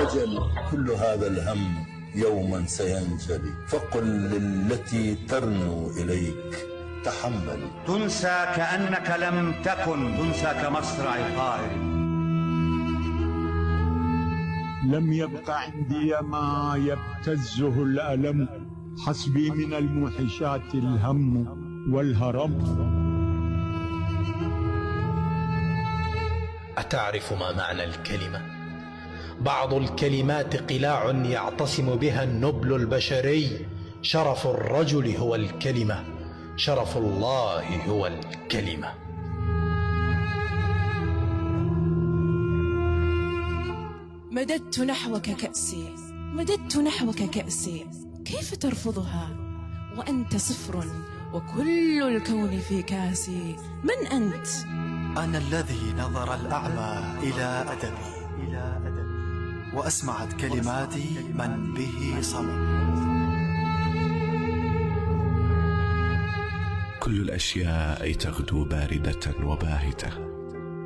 أجل كل هذا الهم يوما سينجلي، فقل للتي ترنو إليك تحملي. تنسى كأنك لم تكن، تنسى كمصرع طائر. لم يبق عندي ما يبتزه الألم، حسبي من الموحشات الهم والهرم. أتعرف ما معنى الكلمة؟ بعض الكلمات قلاع يعتصم بها النبل البشري. شرف الرجل هو الكلمة، شرف الله هو الكلمة. مددت نحوك كأسي، مددت نحوك كأسي، كيف ترفضها وأنت صفر وكل الكون في كاسي؟ من أنت؟ أنا الذي نظر الأعمى إلى أدبي وأسمعت كلماتي من به صمم. كل الأشياء تغدو باردة وباهتة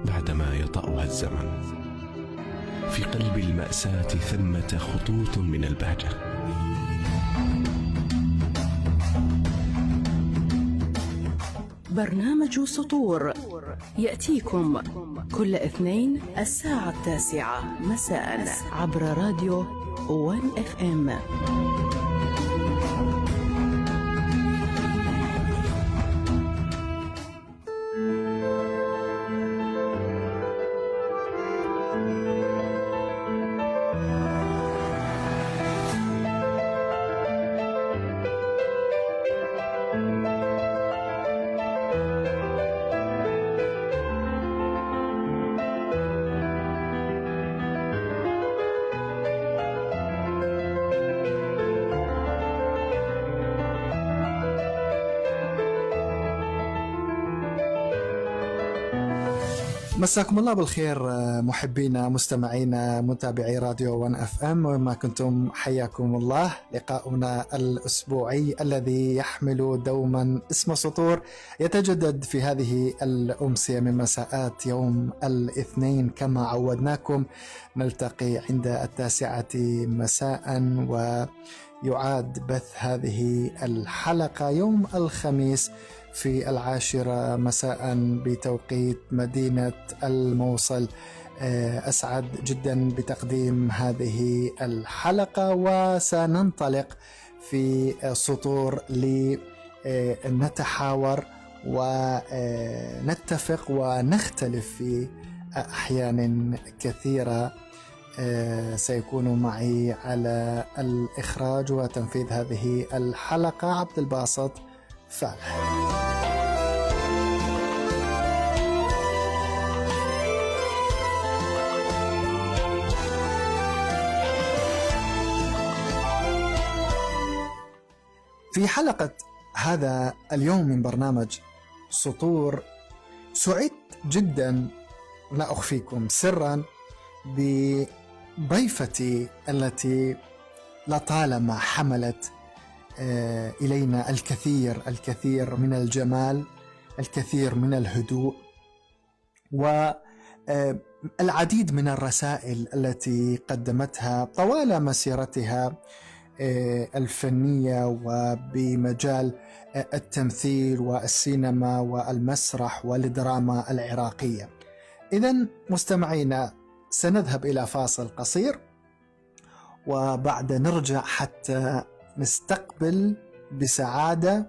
بعدما يطأها الزمن. في قلب المأساة ثمة خطوط من البهجة. برنامج سطور يأتيكم كل اثنين الساعة 9 مساء عبر راديو 1FM. مساكم الله بالخير محبينا مستمعينا متابعي راديو 1FM، وما كنتم حياكم الله. لقاؤنا الأسبوعي الذي يحمل دوما اسم سطور يتجدد في هذه الأمسية من مساءات يوم الاثنين كما عودناكم. نلتقي عند 9 مساء، ويعاد بث هذه الحلقة يوم الخميس في 10 مساء بتوقيت مدينة الموصل. أسعد جدا بتقديم هذه الحلقة، وسننطلق في سطور لنتحاور ونتفق ونختلف في أحيان كثيرة. سيكون معي على الإخراج وتنفيذ هذه الحلقة عبد الباسط فالح. في حلقة هذا اليوم من برنامج سطور سعدت جدا، لا أخفيكم سرا، بضيفتي التي لطالما حملت إلينا الكثير من الجمال، الكثير من الهدوء، والعديد من الرسائل التي قدمتها طوال مسيرتها الفنية وبمجال التمثيل والسينما والمسرح والدراما العراقية. إذن مستمعينا سنذهب إلى فاصل قصير، وبعد نرجع حتى نستقبل بسعادة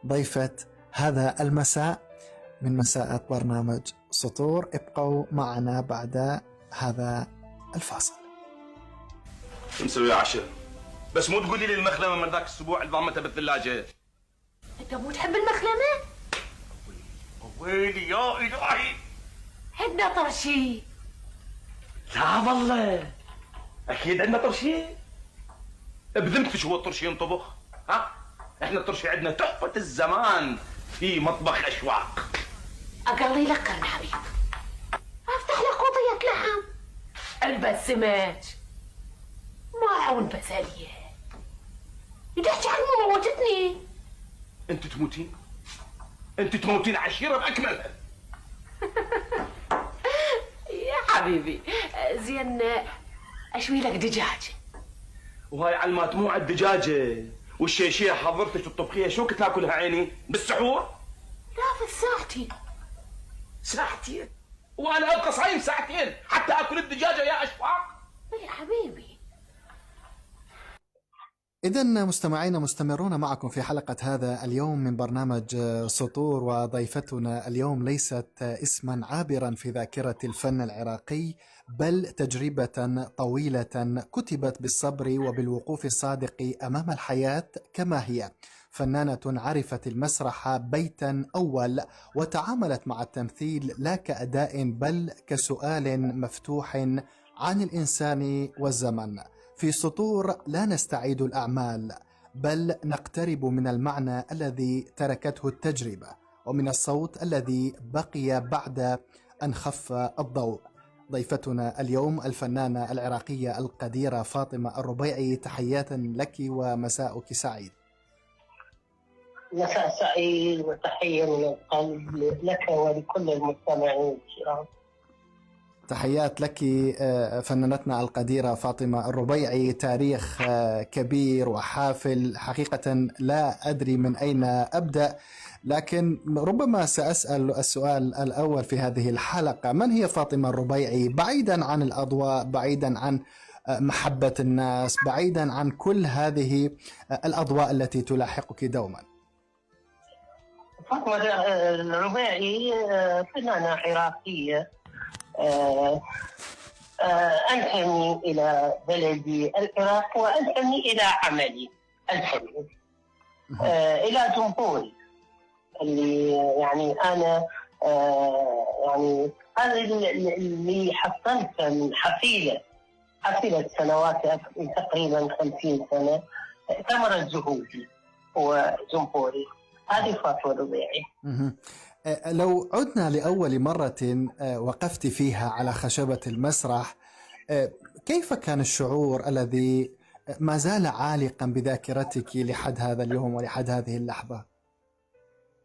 ضيفة هذا المساء من مساءات برنامج سطور. ابقوا معنا بعد هذا الفاصل. نسوي عشاء، بس مو تقولي لي المخلمة من ذاك الاسبوع اللي ضمتها بالثلاجة. انت مو تحب المخلمة؟ ويلي يا إلهي، عندنا طرشي. لا والله أكيد عندنا طرشي. بذمتك شو هو الطرشي ينطبخ؟ ها؟ احنا الطرشي عندنا تحفة الزمان في مطبخ أشواق. أقلي لك قرن حبيب، أفتح لك قضية لحم، البس سمك، معون بسالية. يدحكي عن مو موتتني. أنت تموتين؟ أنت تموتين عشيرة بأكملها. يا حبيبي زين، اشوي لك دجاجة. وهاي علمات مو على الدجاجة والشيشية حضرتك الطبخية شو كنت تاكلها عيني؟ بالسحور؟ لا في ساعتين. ساعتين؟ وانا ابقى صايم ساعتين حتى اكل الدجاجة يا اشفاق؟ يا حبيبي. إذا مستمعينا مستمرون معكم في حلقة هذا اليوم من برنامج سطور، وضيفتنا اليوم ليست اسما عابرا في ذاكرة الفن العراقي، بل تجربة طويلة كتبت بالصبر وبالوقوف الصادق أمام الحياة كما هي. فنانة عرفت المسرح بيتا أول، وتعاملت مع التمثيل لا كأداء بل كسؤال مفتوح عن الإنسان والزمن. في سطور لا نستعيد الأعمال، بل نقترب من المعنى الذي تركته التجربة، ومن الصوت الذي بقي بعد أن خف الضوء. ضيفتنا اليوم الفنانة العراقية القديرة فاطمة الربيعي، تحيات لك ومساءك سعيد. مساء سعيد وتحية من القلب لك ولكل المستمعين الكرام. تحيات لك فنانتنا القديرة فاطمة الربيعي، تاريخ كبير وحافل حقيقة، لا أدري من أين أبدأ، لكن ربما سأسأل السؤال الأول في هذه الحلقة: من هي فاطمة الربيعي بعيدا عن الأضواء، بعيدا عن محبة الناس، بعيدا عن كل هذه الأضواء التي تلاحقك دوما؟ فاطمة الربيعي فنانة عراقية أنتمي إلى بلدي العراق، وأنتمي إلى عملي الفني، إلى جمهوري اللي يعني أنا يعني هذا اللي حصلت من حفيلة سنوات تقريبا 50 سنة، ثمرة جهودي وجمهوري. هذه فاطمة الربيعي. لو عدنا لأول مرة وقفت فيها على خشبة المسرح، كيف كان الشعور الذي ما زال عالقا بذاكرتك لحد هذا اليوم ولحد هذه اللحظة؟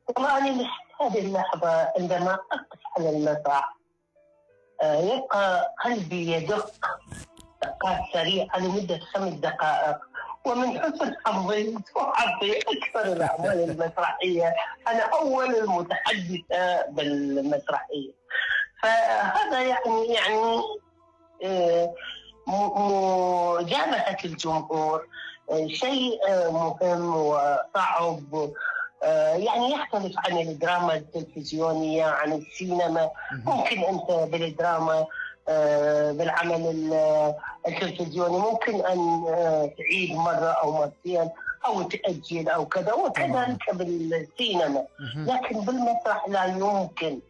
والله أنا لحد هذه اللحظة عندما أقف على المسرح يبقى قلبي يدق دقات سريعة لمدة 5 دقائق، ومن حسن حظي أكثر الأعمال المسرحية، أنا أول المتحدثة بالمسرحية. فهذا يعني مجابهة الجمهور شيء مهم وصعب، يعني يختلف عن الدراما التلفزيونية، عن السينما. ممكن أنت بالدراما بالعمل التلفزيوني ممكن أن تعيد مرة أو مرتين أو تأجل أو كذا، وكذلك بالسينما. لكن بالمسرح لا يمكن،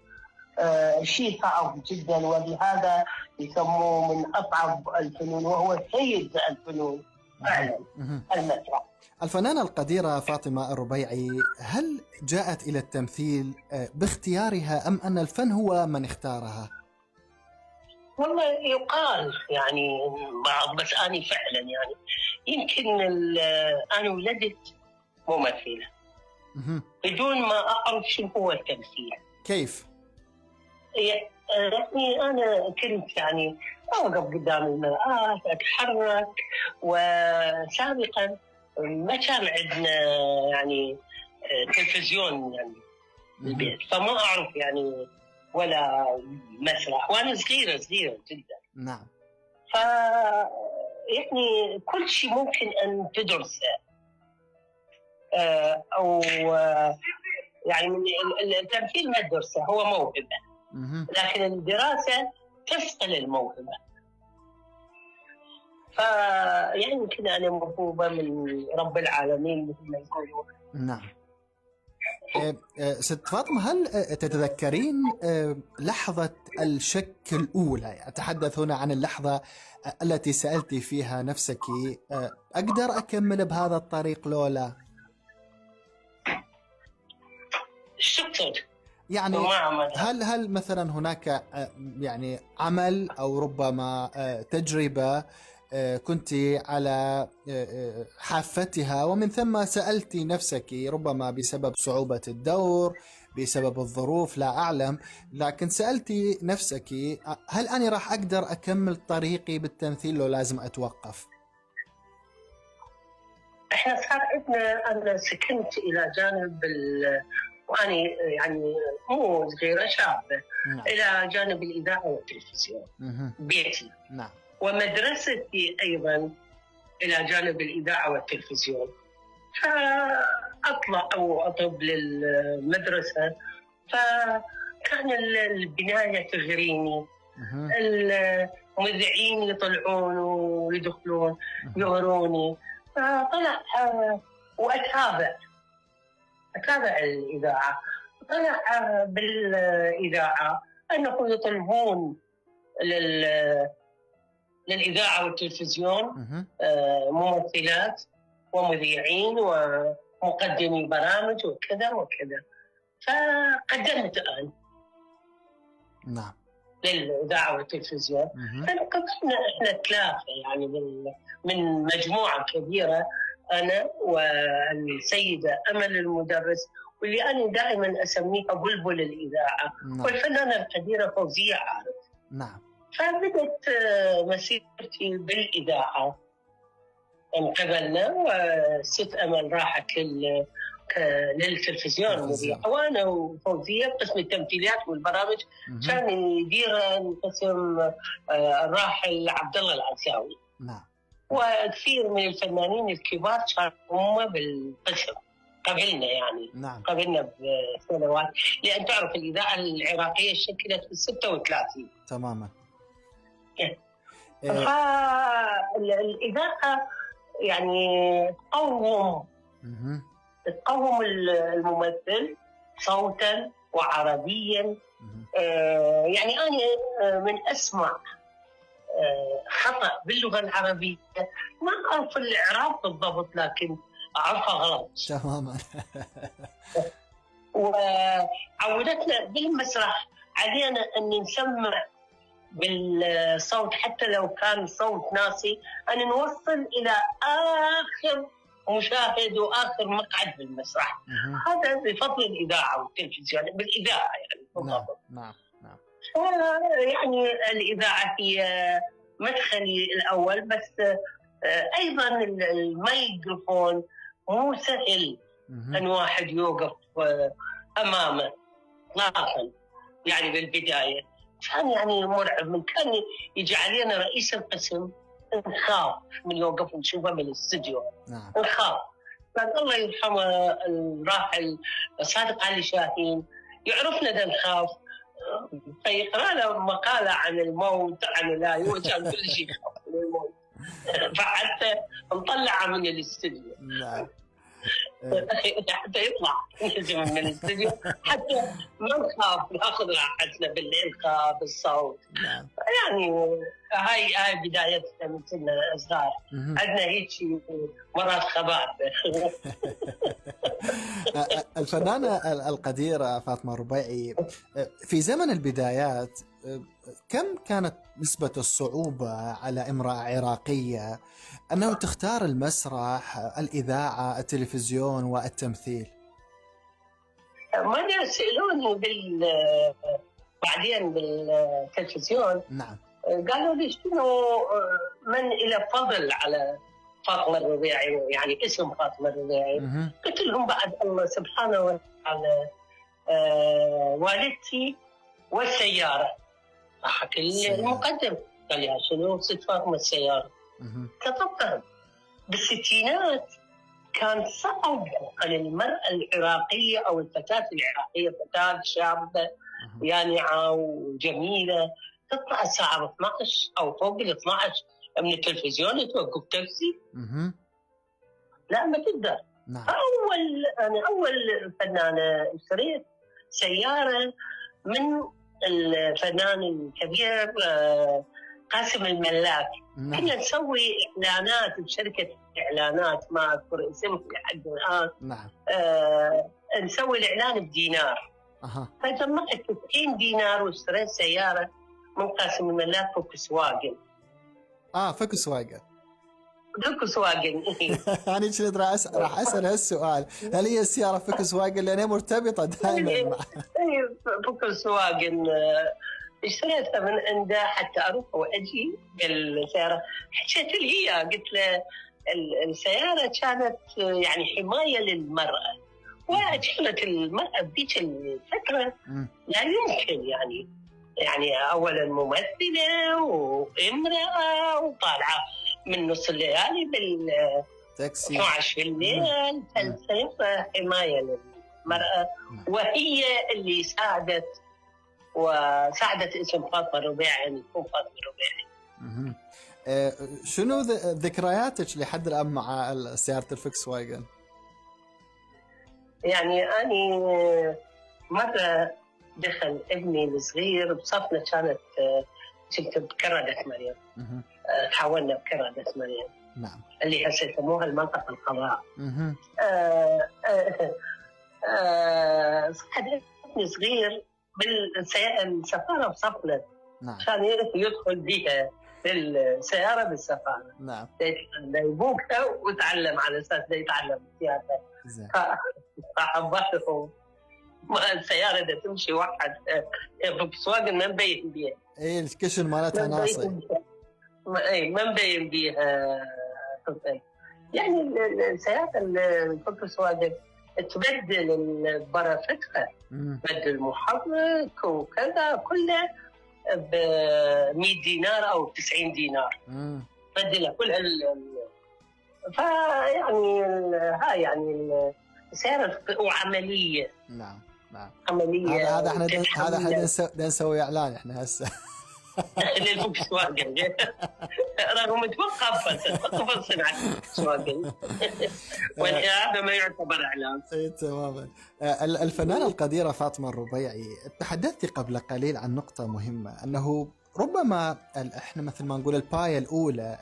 شيء صعب جدا، ولهذا يسموه من أصعب الفنون، وهو سيد الفنون فعلا المسرح. الفنانة القديرة فاطمة الربيعي، هل جاءت إلى التمثيل باختيارها أم أن الفن هو من اختارها؟ والله يقال يعني بعض، بس أنا فعلا يعني يمكن أنا ولدت ممثلة بدون ما أعرف شو هو التمثيل. كيف؟ يعني أنا كنت يعني أوقف قدام المرآة أتحرك، وسابقا ما كان عندنا يعني تلفزيون يعني بالبيت، فما أعرف يعني ولا مسرح، وأنا صغيرة جدا. نعم. يعني كل شيء ممكن أن تدرسه، أو يعني التمثيل ما تدرسه، هو موهبة، لكن الدراسة تفصل الموهبة. يعني يمكن أنا موهوبة من رب العالمين مثل ما يقولون. نعم. ست فاطمة، هل تتذكرين لحظة الشك الأولى؟ أتحدث هنا عن اللحظة التي سألت فيها نفسك: أقدر أكمل بهذا الطريق لولا؟ شكرا. يعني هل مثلا هناك يعني عمل أو ربما تجربة كنت على حافتها، ومن ثم سألت نفسك ربما بسبب صعوبة الدور، بسبب الظروف لا أعلم، لكن سألتي نفسك هل أنا راح أقدر أكمل طريقي بالتمثيل لو لازم أتوقف؟ احنا صار عندنا، انا سكنت الى جانب واني يعني مو صغيره شابه الى جانب الاذاعه والتلفزيون بيتي. نعم. ومدرستي ايضا الى جانب الاذاعه والتلفزيون، فاطلع او اطب للمدرسه، فكان البنايه تغريني، المذيعين يطلعون ويدخلون يغروني، فطلع وأتابع الإذاعة. طلع بالإذاعة أنهم يطلبون للإذاعة والتلفزيون ممثلات ومذيعين ومقدمي برامج وكذا وكذا، فقدمت أنا. نعم. للإذاعة والتلفزيون. فقدمنا إحنا 3 يعني من مجموعة كبيرة، أنا والسيدة أمل المدرس، واللي أنا دائما أسميها بلبل الإذاعة، والفنانة القديرة فوزية عارف. نعم. فبدت مسيرتي بالإذاعة، انقبلنا وست أمل راحت للتلفزيون مذيعة، وأنا وفوزية قسم التمثيليات والبرامج كان يدير قسم الراحل عبد الله العساوي. نعم. وكثير من الفنانين الكبار كانوا هم بالقسم قبلنا يعني. نعم. قبلنا بسنوات، لأن تعرف الإذاعة العراقية شكلت في 36 تماما. فالإذاعة يعني تقوم الممثل صوتا وعربيا. يعني أنا من أسمع خطأ باللغة العربية ما أعرف الإعراب بالضبط، لكن أعرفها غلط تماما. وعودتنا بالمسرح علينا أن نسمع بالصوت، حتى لو كان صوت ناسي، أن نوصل إلى آخر مشاهد وآخر مقعد بالمسرح. هذا بفضل الإذاعة والتلفزيون، بالإذاعة يعني بالضبط. نعم. يعني الإذاعة هي مدخلي الأول، بس أيضا الميكروفون مو سهل أن واحد يوقف أمامه إطلاقا. يعني بالبداية كان يعني مرعب، من كان يجي علينا رئيس القسم نخاف من يوقف نشوفه من الاستوديو. نخاف. كان الله يرحمه الراحل صادق علي شاهين يعرفنا ده نخاف، فيقرأ له مقالة عن الموت، عن لا يوجد، عن كل شيء عن الموت، فحتى نطلعه من الاستوديو. نعم. حتى يطلع من الاستوديو، حتى ما نخاف، ناخذ راحتنا بالإلقاء بالصوت. نعم. يعني هاي بدايتنا من كنا صغار، عندنا هيك مرات خباثة. الفنانة القديرة فاطمة الربيعي، في زمن البدايات كم كانت نسبة الصعوبة على امرأة عراقية أنه تختار المسرح، الإذاعة، التلفزيون والتمثيل؟ مرة سألوني بعدين بالتلفزيون. نعم. قالوا لي شنو من إلى فضل على فاطمة الربيعي، يعني اسم فاطمة الربيعي. قلت لهم بعد الله سبحانه وتعالى والدتي والسيارة. ضحك المقدم قال لي شنو ست فاطمة السيارة؟ كطبعا بالستينات كان صعب على المرأة العراقية أو الفتاة العراقية، فتاة شابة يانعة وجميلة، تطلع الساعة 12 أو فوق ال 12 من التلفزيون توقف تاكسي. لا ما تقدر. نعم. أنا أول فنانة اشتريت سيارة من الفنان الكبير قاسم الملاك. كنا نسوي إعلانات بشركة إعلانات ما أذكر اسمها لحد الآن. نعم. نسوي الإعلان بدينار. فجمعت 90 دينار واشتريت سيارة من قاسم الملاك فوكس واجن. فوكس واجن. فوكس واجن. أنا كنت راح أسأل هالسؤال، هل هي السيارة فوكس واجن؟ لأنها مرتبطة دائما مع فوكس واجن. اشتريتها من عنده حتى أروح وأجي بالسيارة. حكيت لي هي، قلت له السيارة كانت يعني حماية للمرأة، وكانت المرأة بذيك الفترة لا يمكن يعني أولا ممثلة وامرأة وطالعة من نص الليالي تاكسي 12 في الليل، فالسيارة حماية للمرأة، وهي اللي ساعدت اسم فاطمة الربيعي أن يكون فاطمة الربيعي. شنو ذكرياتك لحد الآن مع سيارة الفوكس واجن؟ يعني أنا مرة دخل ابني الصغير بصفنا، كنت بكرادة مريم، تحولنا بكرادة مريم. نعم. اللي هسه يسموها المنطقة الخضراء. صعد ابني صغير بالسفارة بصفنا. نعم. كان يدخل بها بالسيارة بالسفارة. نعم. يبوكها وتعلم على أساس يتعلم السياسة. زين. فحبتهم ما السيارة إذا تمشي واحد فوكس واجن ما مبين بيها. إيه الكشن مالتها ناصي. ما مبين بيها. يعني السيارة الفوكس واجن تبدل برافتها، تبدل محرك وكذا كله ب 100 دينار أو 90 دينار. بدلها كل فيعني هاي يعني السيارة وعملية. نعم. عملية. هذا احنا نسوي اعلان احنا هسه للفوكس واجن رغم توقف الصناعة الفوكس واجن هذا ما يعتبر اعلان. اي تماما. الفنانة القديرة فاطمة الربيعي، تحدثتي قبل قليل عن نقطة مهمة، انه ربما احنا مثل ما نقول الباية الاولى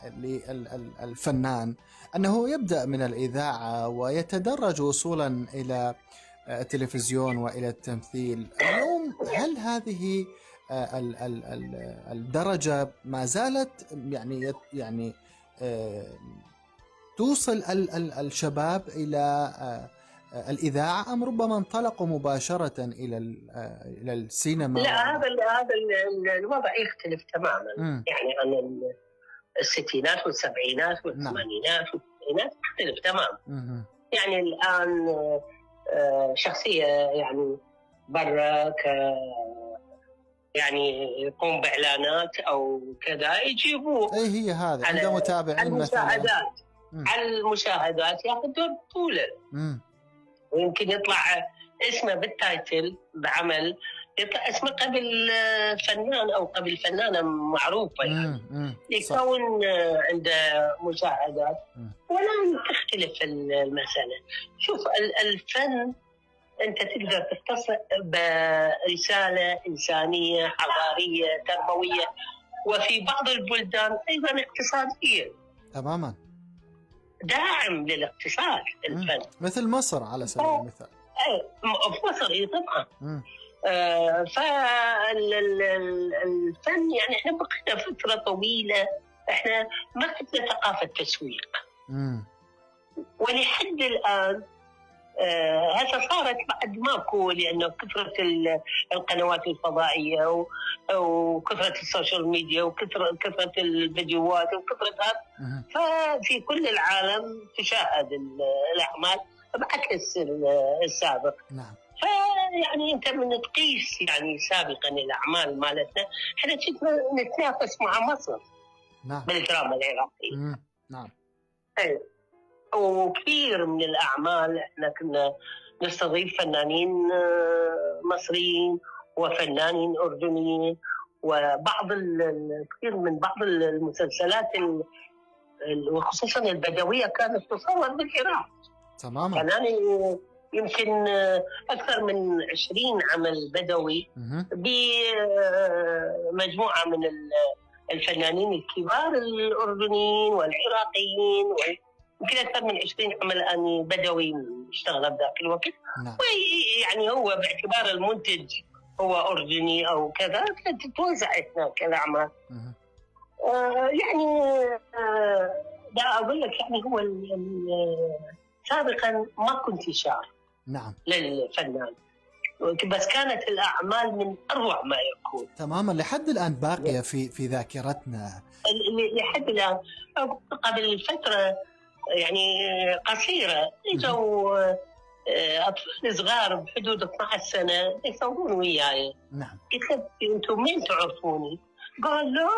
للفنان انه يبدأ من الاذاعة ويتدرج وصولا الى التلفزيون والى التمثيل. اليوم هل هذه الدرجة ما زالت يعني توصل الشباب إلى الإذاعة، أم ربما انطلقوا مباشرة إلى السينما؟ لا، هذا الوضع يختلف تماما. يعني عن الستينات والسبعينات والثمانينات والتسعينات يختلف تماما. يعني الآن شخصية يعني برا يعني يقوم بإعلانات أو كذا يجيبوه. أي هي هذا عنده متابعين مثلا. على المشاهدات ياخذ دور بطولة. ويمكن يطلع اسمه بالتايتل بعمل، يطلع اسمه قبل فنان أو قبل فنانة معروفة يعني يكون عنده مشاهدات. ولا تختلف المسألة. شوف الفن أنت تقدر تختص برسالة إنسانية حضارية تربوية، وفي بعض البلدان أيضا اقتصادية. تماما. داعم للاقتصاد الفن. مثل مصر على سبيل المثال. في مصر طبعا. فالفن يعني احنا بقينا فترة طويلة احنا ما عندنا ثقافة تسويق. ولحد الآن هسه صارت بعد ماكو، لأنه كثرة القنوات الفضائية وكثرة السوشيال ميديا وكثرة الفيديوهات وكثرة هذا، ففي كل العالم تشاهد الأعمال بعكس السابق. نعم. فيعني أنت من تقيس يعني سابقا الأعمال مالتنا، احنا كنا نتنافس مع مصر. نعم. بالدراما العراقية. نعم. وكثير من الأعمال احنا كنا نستضيف فنانين مصريين وفنانين أردنيين، وبعض كثير من بعض المسلسلات وخصوصا البدوية كانت تصور بالعراق. تماما. كان يمكن أكثر من 20 عمل بدوي بمجموعة من الفنانين الكبار الأردنيين والعراقيين، يمكن أكثر من 20 عمل أني بدوي اشتغل بذاك الوقت. ويعني هو باعتبار المنتج هو أردني أو كذا، كانت تتوزع هناك الأعمال. يعني لا أقول لك يعني هو سابقا ماكو انتشار نعم للفنان، بس كانت الأعمال من أروع ما يكون. تماما، لحد الآن باقية في ذاكرتنا لحد الآن. قبل فترة يعني قصيرة اجوا أطفال صغار بحدود 12 سنة يصورون وياي. نعم. قلت له أنتم مين تعرفوني؟ قال لا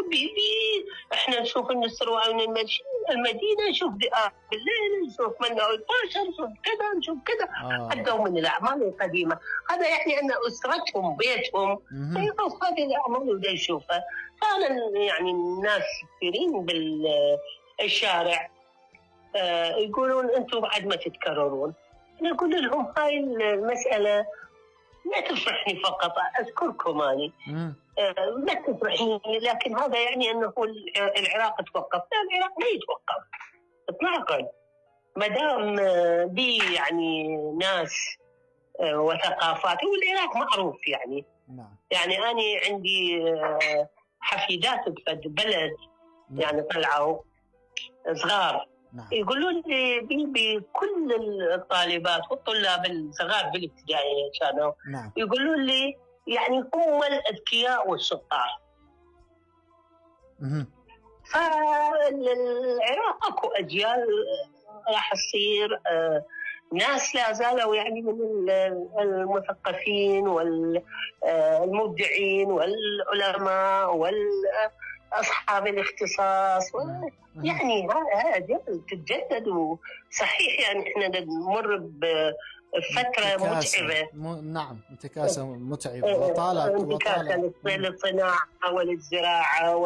بيبي احنا نشوف النسر وعين المدينة، نشوف ذئاب بالليل، نشوف منه البشر، نشوف كذا نشوف كذا. عدوا من الأعمال القديمة. هذا يعني أن أسرتهم بيتهم يشوف هذه الأعمال وده يشوفها. فعلا يعني الناس كثيرين بالشارع يقولون أنتم بعد ما تتكررون. أنا أقول لهم هاي المسألة لا تفرحني فقط، أذكركم أنا لا تفرحني، لكن هذا يعني أنه العراق توقف. لا، العراق ما يتوقف إطلاقا ما دام دي يعني ناس وثقافات. والعراق معروف يعني. يعني أنا عندي حفيدات ببلد يعني طلعوا صغار يقولون لي بيبي كل الطالبات والطلاب الصغار بالابتدائية كانوا يقولون لي يعني هم الأذكياء والشطار. فالعراق أكو أجيال راح تصير ناس لا زالوا يعني من المثقفين والمبدعين والعلماء والأصحاب الاختصاص يعني هذا تتجدد. وصحيح يعني احنا نمر بفترة متعبة. نعم، انتكاسة متعبة وطالت للصناعة وللزراعة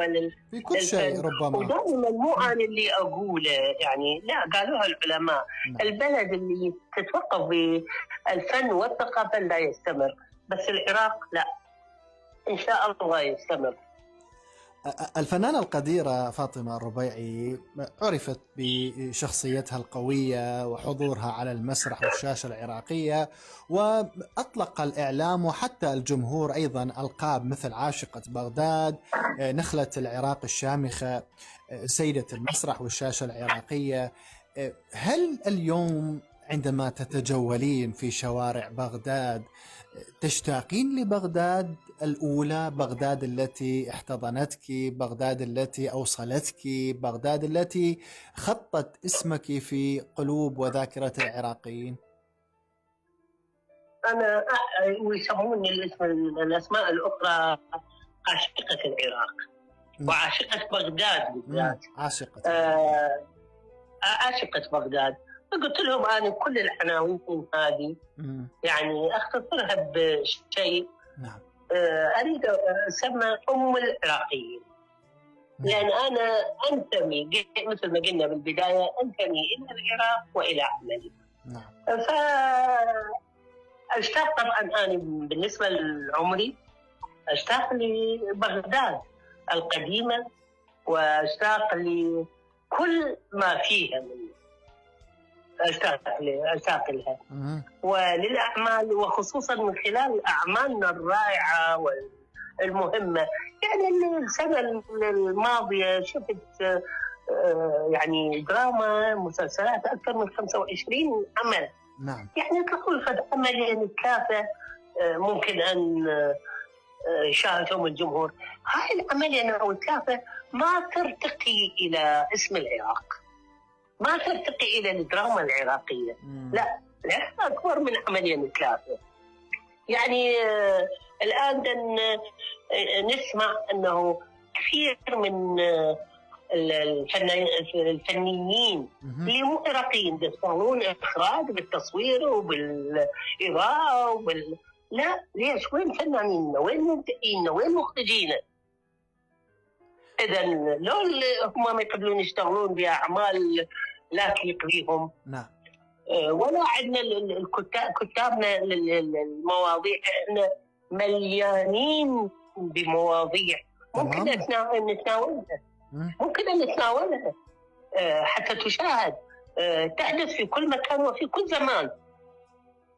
في كل شيء ربما. ودائما مو أنا اللي أقوله يعني، لا قالوها العلماء. البلد اللي تتوقف بالفن والثقافة لا يستمر، بس العراق لا إن شاء الله يستمر. الفنانة القديرة فاطمة الربيعي عرفت بشخصيتها القوية وحضورها على المسرح والشاشة العراقية، وأطلق الإعلام وحتى الجمهور أيضا ألقاب مثل عاشقة بغداد، نخلة العراق الشامخة، سيدة المسرح والشاشة العراقية. هل اليوم عندما تتجولين في شوارع بغداد تشتاقين لبغداد الأولى، بغداد التي احتضنتك، بغداد التي أوصلتك، بغداد التي خطت اسمك في قلوب وذاكرة العراقيين؟ أنا ويسموني الأسماء الأخرى عاشقة العراق وعاشقة بغداد بالذات. عاشقة بغداد. فقلت لهم أنا كل العناوين هذه يعني أختصرها بشيء أريد أسمى أم العراقيين، لأن أنا أنتمي مثل ما قلنا بالبداية أنتمي إلى العراق وإلى عملي. فأشتاق طبعا أنا بالنسبة لعمري أشتاق لبغداد القديمة، وأشتاق لكل ما فيها من أشتاق لها وللأعمال، وخصوصا من خلال أعمالنا الرائعة والمهمة. يعني السنة الماضية شفت يعني دراما مسلسلات أكثر من 25 عمل. يعني تقول فد عملين ثلاثة ممكن أن يشاهدهم الجمهور. هاي العملين أو ثلاثة ما ترتقي إلى اسم العراق، ما ترتقي إلى الدراما العراقية. لا أكبر من عملين ثلاثة. يعني الآن نسمع أنه كثير من الفنيين اللي مو عراقيين يشتغلون إخراج بالتصوير وبالإضاءة لا ليش؟ وين فنانين؟ وين مبدعين؟ وين مخرجين؟ إذا لو هم ما يقدرون يشتغلون بأعمال لا تليق بهم. ولا عندنا كتابنا للمواضيع، احنا مليانين بمواضيع ممكن نتناولها، ممكن أن نتناولها حتى تشاهد، تحدث في كل مكان وفي كل زمان.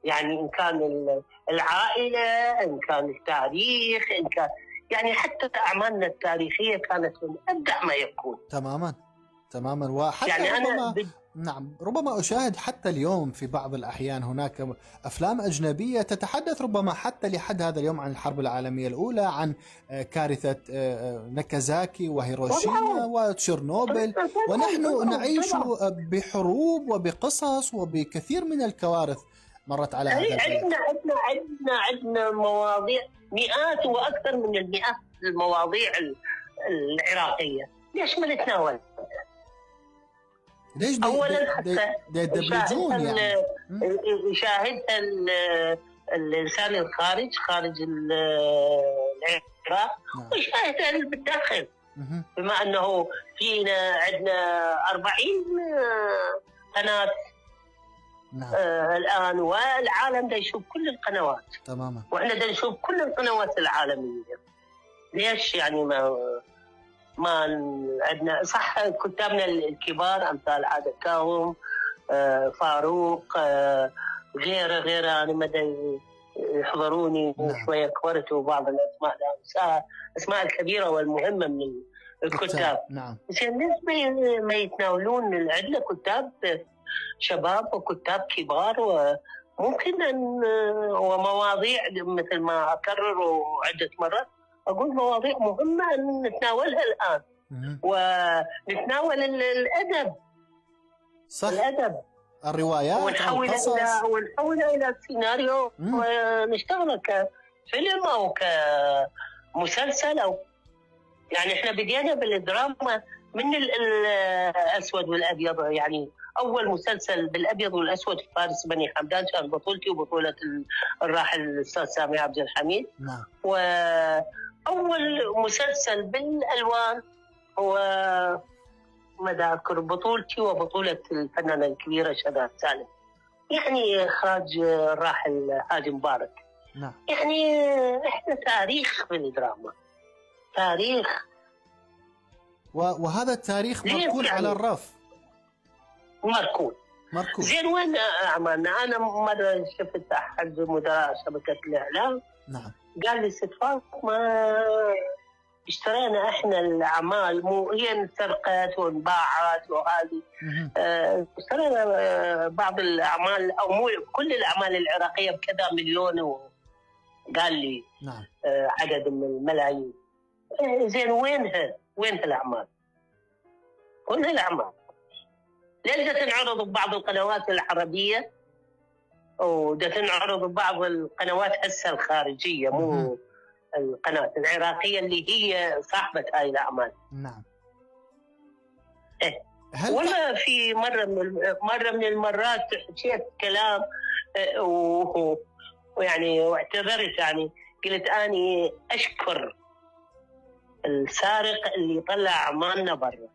يعني إن كان العائلة، إن كان التاريخ، إن كان يعني حتى أعمالنا التاريخية كانت من أبدع ما يكون. تماما. تماما. وحتى يعني ربما نعم ربما أشاهد حتى اليوم في بعض الأحيان هناك أفلام أجنبية تتحدث ربما حتى لحد هذا اليوم عن الحرب العالمية الأولى، عن كارثة ناكازاكي وهيروشيما وتشيرنوبل، ونحن نعيش بحروب وبقصص وبكثير من الكوارث مرت على هذا البلد. عندنا مواضيع مئات وأكثر من المئات المواضيع العراقية، ليش ما نتناول؟ ليش أولا حتى يدبلجون يعني يشاهدها الإنسان الخارج خارج العراق ويشاهدها بالداخل، بما أنه فينا عندنا 40 قناة الآن، والعالم دا يشوف كل القنوات تماما، وإحنا دا نشوف كل القنوات العالمية. ليش يعني ما عندنا صح كتابنا الكبار أمثال عادة كاظم، فاروق، غيره أنا مدى يحضروني شوية كبرت، وبعض الأسماء الأسماء الكبيرة والمهمة من الكتاب. نعم. زين ليش ما يتناولون؟ عندنا كتاب شباب وكتاب كبار، وممكن أن ومواضيع مثل ما أكرر عدة مرات أقول مواضيع مهمة أن نتناولها الآن، ونتناول الأدب. صح. الأدب، الروايات ونحولها إلى سيناريو ونشتغله كفيلم أو كمسلسل، أو يعني إحنا بدينا بالدراما من الأسود والأبيض. يعني أول مسلسل بالأبيض والأسود فارس بني حمدان كان بطولتي وبطولة الراحل الأستاذ سامي عبد الحميد. نعم. وأول مسلسل بالألوان هو مدى أذكر بطولتي وبطولة الفنانة الكبيرة شذى سالم، يعني إخراج الراحل هادي مبارك. نعم. يعني إحنا تاريخ بالدراما، تاريخ، وهذا التاريخ مركون يعني على الرف. مركون. زين وين أعمالنا؟ أنا مرة شفت أحد مدراء شبكة الإعلام نعم قال لي ست فاطمة اشترينا احنا الأعمال، مو هي انسرقت وانباعت وهذه، اشترينا بعض الأعمال أو مو كل الأعمال العراقية بكذا مليون، وقال لي نعم عدد من الملايين. زين وينها الأعمال؟ وينها الأعمال؟ ليش تنعرض ببعض القنوات العربية وتنعرض ببعض القنوات هسه الخارجية، مو القناة العراقية اللي هي صاحبة هاي الأعمال. نعم. ولا في مرة من المرات حكيت كلام ويعني واعتذرت، يعني قلت أني أشكر السارق اللي يطلع أعمالنا برا،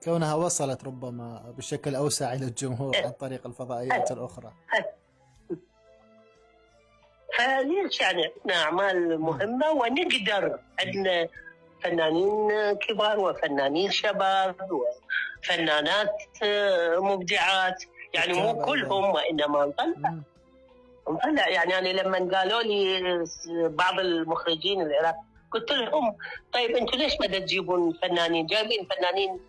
كونها وصلت ربما بشكل أوسع إلى الجمهور عن طريق الفضائيات الأخرى. فليش يعني عندنا أعمال مهمة ونقدر، عندنا فنانين كبار وفنانين شباب وفنانات مبدعات، يعني مو كلهم وإنما نطلع. يعني أنا لما قالوا لي بعض المخرجين العراق قلت لهم طيب أنتوا ليش ما تجيبون فنانين؟ جايبين فنانين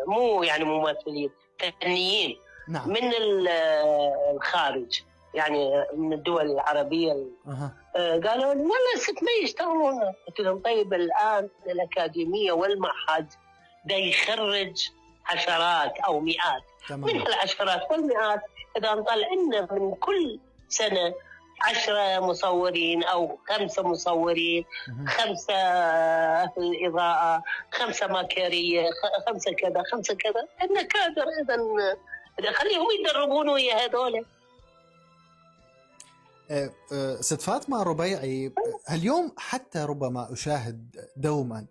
مو يعني ممثلين، فنيين نعم. من الخارج، يعني من الدول العربية. قالوا لي والله ست ما يشتغلون. قلت لهم طيب الآن الأكاديمية والمعهد دا يخرج عشرات أو مئات، من العشرات والمئات إذا نطلع لنا من كل سنة 10 مصورين أو 5 مصورين، 5 في الإضاءة، 5 ماكيرية، 5 كذا 5 كذا، عندنا كادر. إذا خليهم يدربون ويا هذول. ست فاطمة ربيعي، اليوم حتى ربما أشاهد دوما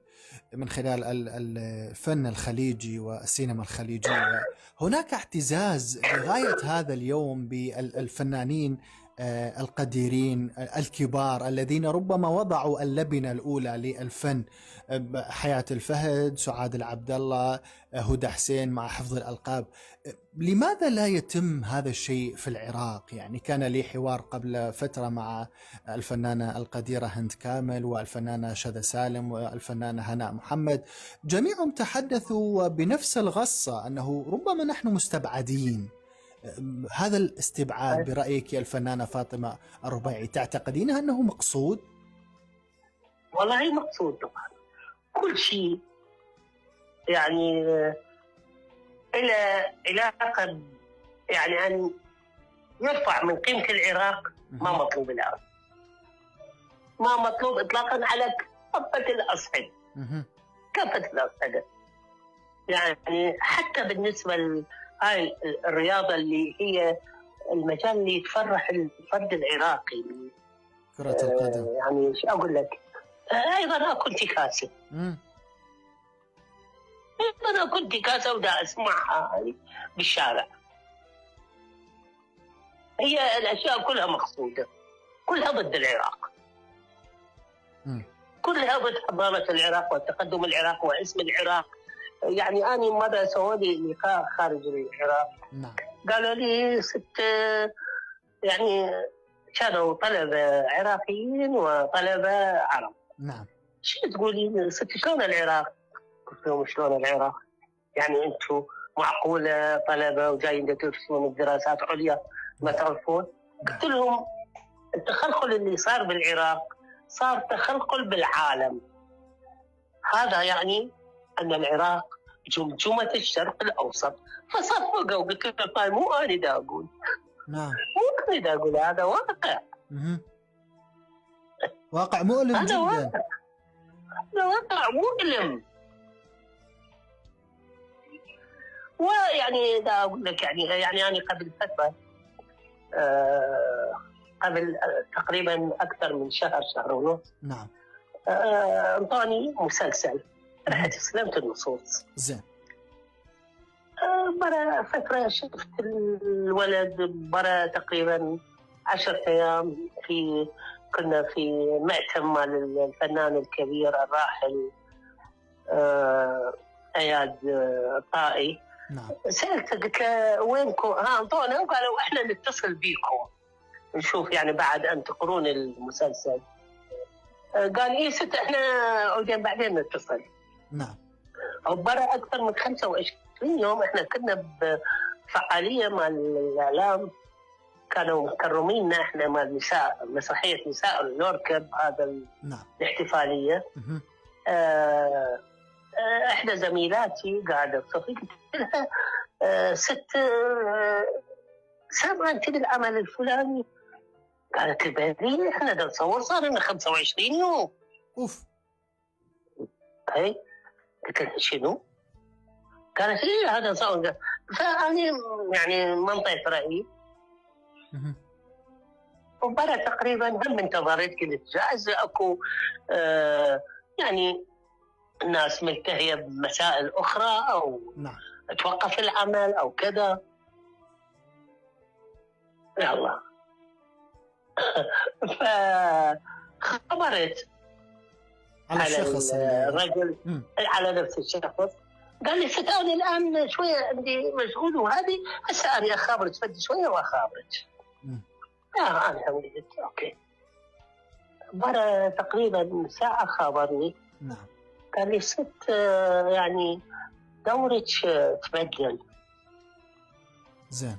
من خلال الفن الخليجي والسينما الخليجية هناك اعتزاز لغاية هذا اليوم بالفنانين القديرين الكبار الذين ربما وضعوا اللبنة الأولى للفن، حياة الفهد، سعاد العبد الله، هدى حسين، مع حفظ الألقاب. لماذا لا يتم هذا الشيء في العراق؟ يعني كان لي حوار قبل فترة مع الفنانة القديرة هند كامل والفنانة شذى سالم والفنانة هناء محمد، جميعهم تحدثوا بنفس الغصة أنه ربما نحن مستبعدين. هذا الاستبعاد برأيك يا الفنانة فاطمة الربيعي تعتقدين أنه مقصود؟ والله مقصود طبعا. كل شيء يعني إلى علاقة يعني أن يرفع من قيمة العراق، ما مطلوب الآن، ما مطلوب إطلاقا على كافة الأصعدة، كافة الأصعدة. يعني حتى بالنسبة هاي الرياضة اللي هي المجال اللي يتفرح الفرد العراقي، كرة القدم، يعني شو أقول لك، أيضا أكو انتكاسة، أيضا أكو انتكاسة ودا أسمعها هاي بالشارع. هي الأشياء كلها مقصودة، كلها ضد العراق، كلها ضد حضارة العراق وتقدم العراق واسم العراق. يعني أنا مرة سووا لي لقاء خارج العراق، قالوا لي ست يعني كانوا طلبة عراقيين وطلبة عرب. شو تقولين ست شلون العراق؟ قلت لهم شلون العراق؟ يعني أنتم معقولة طلبة وجايين تدرسون الدراسات عليا ما تعرفون؟ قلت لهم التخلخل اللي صار بالعراق صار تخلخل بالعالم. هذا يعني أن العراق جمجمة الشرق الأوسط. فصفقوا وقلت له طيب مو أنا دا أقول، مو أنا دا أقول، هذا واقع، واقع مؤلم جدا، هذا واقع مؤلم. ويعني دا أقول لك يعني أنا قبل فترة قبل تقريبا أكثر من شهر ونص انطاني مسلسل رحت استلمت النصوص. زين. برا فترة شفت الولد برا تقريبا 10 أيام كنا في مأتم مال الفنان الكبير الراحل أياد طائي. سألته قلت له وينكم؟ انطونا، وقالوا احنا نتصل بيكم نشوف يعني بعد أن تقرون المسلسل. قال إيه ست احنا بعدين نتصل. وبرا أكثر من 25 يوم احنا كنا بفعالية مال الإعلام، كانوا مكرميننا احنا مال نساء، مسرحية نساء اليوركب، هذا الاحتفالية. احدى زميلاتي قاعدة بصفي قلت لها ست سامعة انت العمل الفلاني؟ قالت لي بالي احنا دا نصور صار لنا 25 يوم. اوف. هي قلت لها شنو؟ قالت لي هذا صار. فأنا يعني ما انطيت رأيي. وبرا تقريبا هم انتظرت، قلت جائز اكو يعني الناس ملتهية بمسائل أخرى أو توقف العمل أو كذا. يلا فخبرت على الرجل، على نفس الشخص. قال لي ست أنا الآن شوية عندي مشغول وهذه هسه أنا أخابرك فد شوية وأخابرك. أنا قلت أوكي. برا تقريبا ساعة خابرني. قال لي ست يعني دورك تبدل. زين.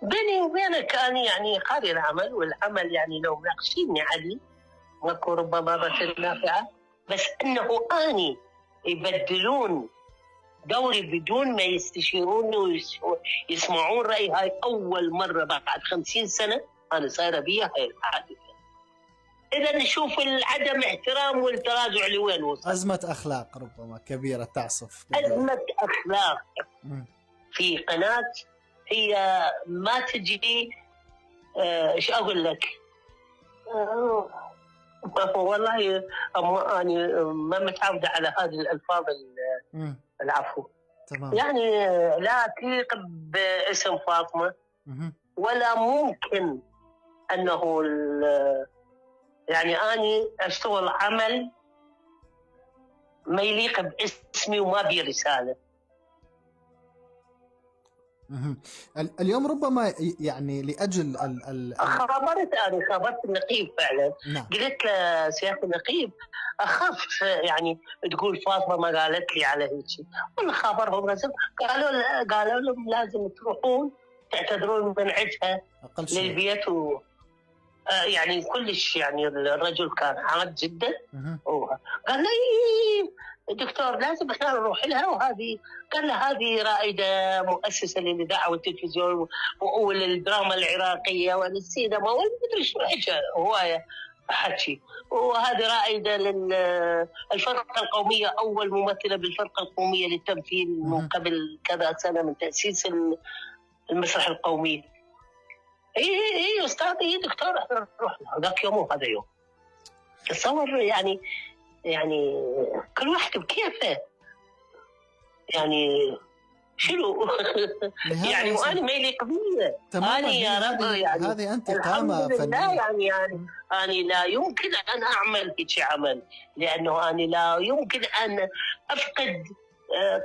بيني وبينك أنا يعني قاري العمل، والعمل يعني لو ناقشيني عليه ماكو ربما ضرة نافعة، بس أنه أني يبدلون دوري بدون ما يستشيروني ويسمعون رأيي. هاي أول مرة بعد 50 سنة أنا صايرة بيها هاي الحادثة. إذا نشوف العدم احترام والتراجع لوين وصل. أزمة أخلاق ربما كبيرة تعصف. أزمة أخلاق في قناة هي ما تجي إيش أقول لك، والله أنا ما متعودة على هذه الألفاظ العفو. تمام. يعني لا تليق باسم فاطمة ولا ممكن أنه يعني أني أشتغل عمل ما يليق باسمي وما بي رسالة. اليوم ربما يعني لأجل خبرت النقيب فعلا. نعم. قلت له سيادة النقيب أخاف يعني تقول فاطمة ما قالت لي على هيك، والله خابرهم لازم قالوا لهم لازم تروحون تعتذرون من عندها للبيت يعني كلش يعني الرجل كان عاد جدا. قال لي دكتور لازم احنا نروح لها، وهذه قال له هذه رائده مؤسسه للاذاعه والتلفزيون وللدراما العراقيه وللسينما والمدري شو هوايه حكي، وهذه رائده للفرقه القوميه، اول ممثله بالفرقه القوميه للتمثيل من قبل كذا سنه من تاسيس المسرح القومي. اي استاذي دكتور احنا نروح ذاك يوم وهذا يوم. تصور يعني كل واحد بكيفه يعني شنو يعني وانا ما يليق بي انا يا رب يعني هذه انتقامه فنيه يعني انا لا يمكن ان اعمل هيك عمل، لانه انا لا يمكن ان افقد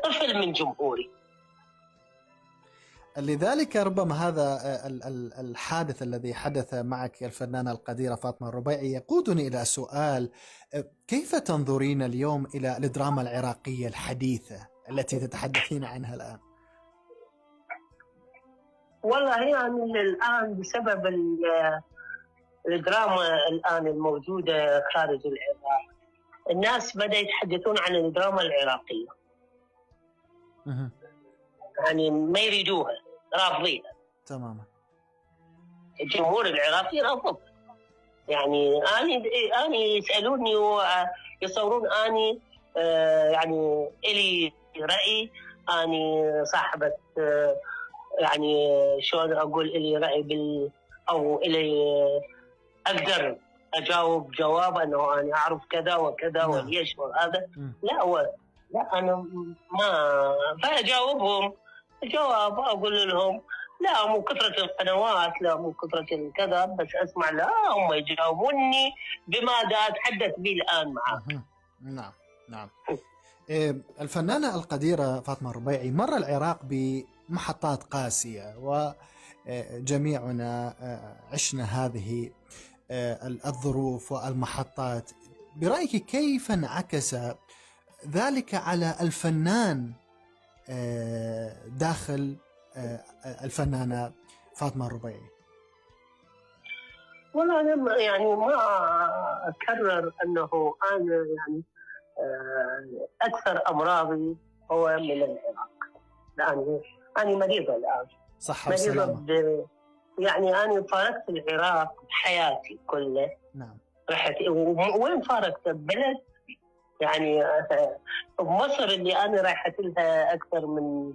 طفل من جمهوري. لذلك ربما هذا الحادث الذي حدث معك الفنانة القديرة فاطمة الربيعي يقودني إلى سؤال: كيف تنظرين اليوم إلى الدراما العراقية الحديثة التي تتحدثين عنها الآن؟ والله يعني الآن بسبب الدراما الآن الموجودة خارج العراق، الناس بدأوا يتحدثون عن الدراما العراقية. يعني ما يريدوها، رافضينها تماما. الجمهور العراقي رافض. يعني اني يسالوني ويصورون اني يعني الي راي، اني صاحبه يعني شلون اقول الي راي او الي اقدر اجاوب جواب انه انا اعرف كذا وكذا وليش وهذا. لا انا ما فاجاوبهم جواب اقول لهم لا مو كثرة القنوات، لا مو كثرة الكذا، بس اسمع لا هم يجاوبوني بماذا اتحدث به الان معك. نعم. الفنانة القديرة فاطمة الربيعي مر العراق بمحطات قاسية، وجميعنا عشنا هذه الظروف والمحطات. برأيك كيف انعكس ذلك على الفنان داخل الفنانة فاطمة الربيعي؟ والله أنا يعني ما أكرر أنه أنا يعني أكثر أمراضي هو من العراق، لأني أنا مريضة الآن. صحة وسلامة. يعني أنا فارقت العراق بحياتي كلها. نعم. رحت وين فارقت؟ بلد يعني بمصر اللي أنا رايحة لها أكثر من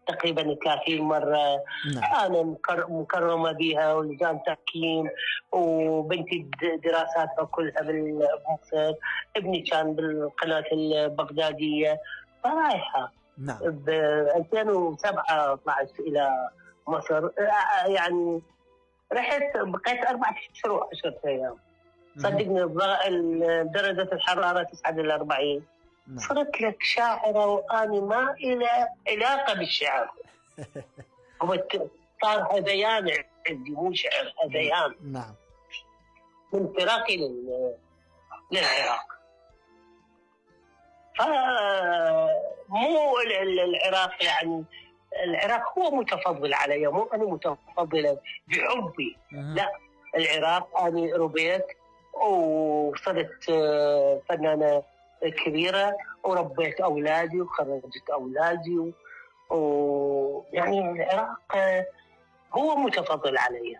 تقريبا 30 مرة. نعم. أنا مكرمة بها ولجان تحكيم، وبنتي دراساتها كلها بمصر، ابني كان بالقناة البغدادية، فرايحة. نعم. ب 2007 طلعت إلى مصر، يعني رحت بقيت 4 أشهر و10 أيام. صدقني درجة الحرارة تصعد إلى 40. صرت لك شاعرة وأنا ما إلى علاقة بالشعر. صار هذيان عندي، مو شعر، هذيان. نعم. من فراقي للعراق. مو العراق يعني العراق هو متفضل علي، مو أنا متفضلة بحبي. لا، العراق أنا ربيت وصرت فنانة كبيرة وربيت أولادي وخرجت أولادي يعني العراق هو متفضل علي.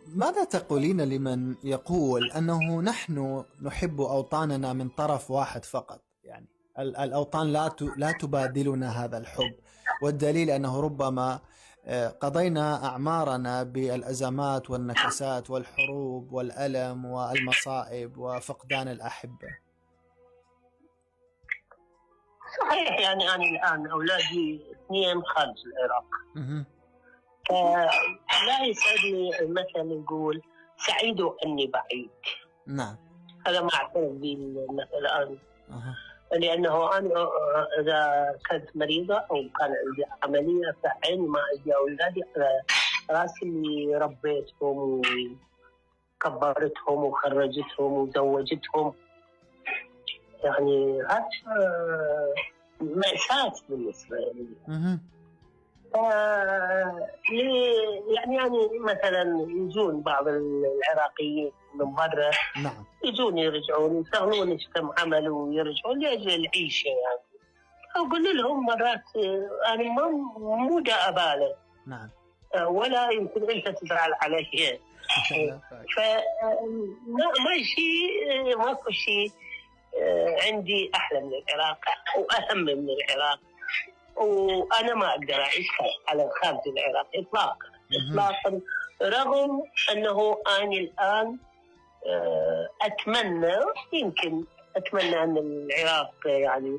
ماذا تقولين لمن يقول أنه نحن نحب أوطاننا من طرف واحد فقط؟ يعني الأوطان لا تبادلنا هذا الحب، والدليل أنه ربما قضينا أعمارنا بالأزمات والنكسات والحروب والألم والمصائب وفقدان الأحبة. صحيح، يعني أنا الآن أولادي 2 خارج العراق. فلا يسعدني المثل يقول سعيد أني بعيد. نعم. هذا ما أعترف به الآن. لأنه أنا إذا كنت مريضة أو كان عندي عملية فعيني ما أجي أولادي على راسي اللي ربيتهم وكبرتهم وخرجتهم وزوجتهم. يعني هذا مأساة بالنسبة لي. يعني مثلا يجون بعض العراقيين من برا، نعم، يجون يرجعون يشتغلون ايش كم عملوا ويرجعون لاجل العيشه. يعني اقول لهم مرات انا مو دا ابالغ، نعم، ولا يمكن انت تزعل علي. ماكو شيء عندي احلى من العراق واهم من العراق، وانا ما اقدر اعيش على خارج العراق اطلاقا رغم انه انا الان اتمنى ان العراق يعني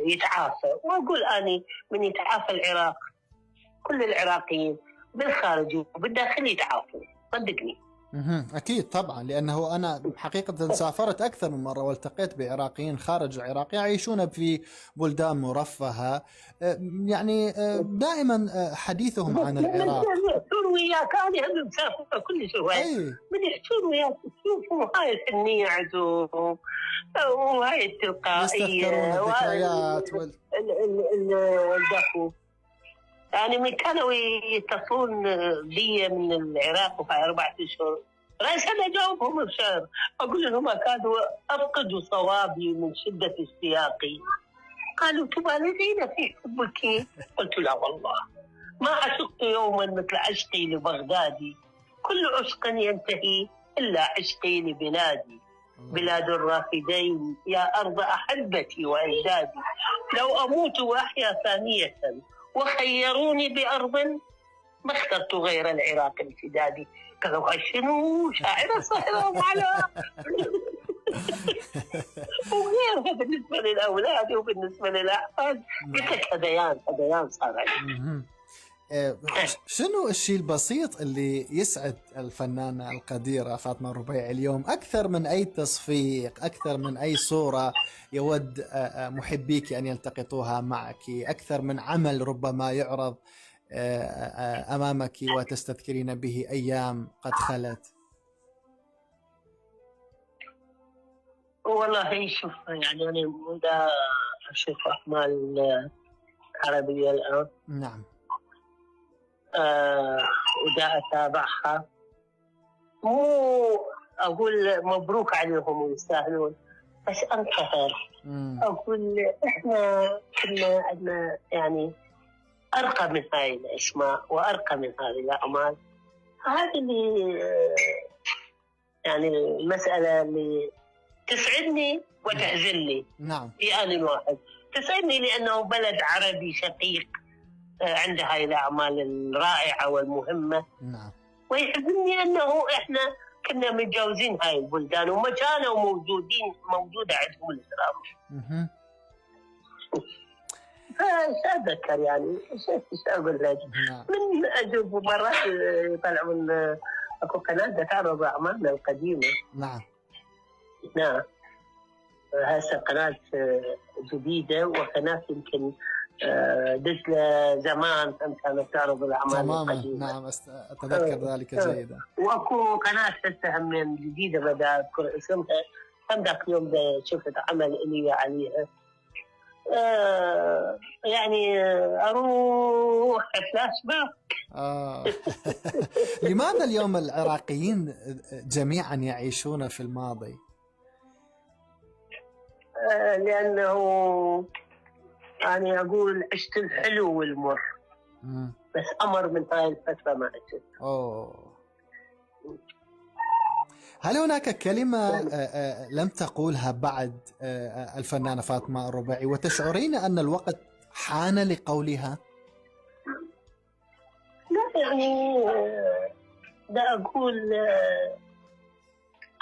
يتعافى. واقول اني من يتعافى العراق كل العراقيين بالخارج وبالداخل يتعافوا، صدقني. أكيد طبعا، لأنه أنا حقيقة سافرت أكثر من مرة والتقيت بعراقيين خارج العراق يعيشون في بلدان مرفهة، يعني دائما حديثهم عن العراق. يحجون وياك، أنا مسافرة كل شوية من يحجون وياك تشوفوا هاي الحنية عندهم وهاي التلقائية، يستذكرون الذكريات الدفو. يعني من كانوا يتصلون بي من العراق وفي 4 أشهر رأسا أجاوبهم بشهر، أقول لهم كادوا أفقدوا صوابي من شدة اشتياقي. قالوا تبالغين في حبك؟ قلت لا والله ما عشقت يوما مثل عشقي لبغدادي، كل عشق ينتهي إلا عشقي لبلادي، بلاد الرافدين يا أرض أحبتي وأجدادي، لو أموت وأحيا ثانية وخيروني بأرض ما اخترت غير العراق الفدادي. قالوا شنو شاعرة صايرة معنا وغيرها بالنسبة للأولاد وبالنسبة للأحفاد. قلت لك هذيان صار عندي. شنو الشيء البسيط اللي يسعد الفنانة القديرة فاطمة الربيعي اليوم أكثر من أي تصفيق، أكثر من أي صورة يود محبيك أن يلتقطوها معك، أكثر من عمل ربما يعرض أمامك وتستذكرين به أيام قد خلت؟ والله شوف، يعني أنا دا أشوف أعمال عربية الآن، نعم، ودا أتابعها، مو أقول مبروك عليهم ويستاهلون، بس أنتظر أقول إحنا كنا عندنا يعني أرقى من هاي الأسماء وأرقى من هذه الأعمال. هذه اللي يعني المسألة اللي تسعدني وتحزنني، نعم، في آن واحد. تسعدني لأنه بلد عربي شقيق عنده هاي الأعمال الرائعة والمهمة، نعم، ويحزنني أنه إحنا كنا متجاوزين هاي البلدان وما كانوا موجودة عندهم الإسلام. فأتذكر يعني ايش اقول لك، من اشوف مرات يطلعون اكو قناه تعرض اعمالنا القديمه. نعم، نعم، هسه قناه جديده وقناه يمكن دز زمان كانت تعرض الاعمال القديمه. نعم، اتذكر ذلك جيدا. واكو قناه هسه هم جديده بدأ اذكر اسمها، هم ذاك اليوم شفت عمل الي عليها. يعني أروح فلاش باك. لماذا اليوم العراقيين جميعا يعيشون في الماضي؟ لأنه يعني أقول عشت الحلو والمر، بس أمر من هاي الفترة ما عشت. هل هناك كلمة لم تقولها بعد الفنانة فاطمة الربيعي وتشعرين أن الوقت حان لقولها؟ لا، يعني دا أقول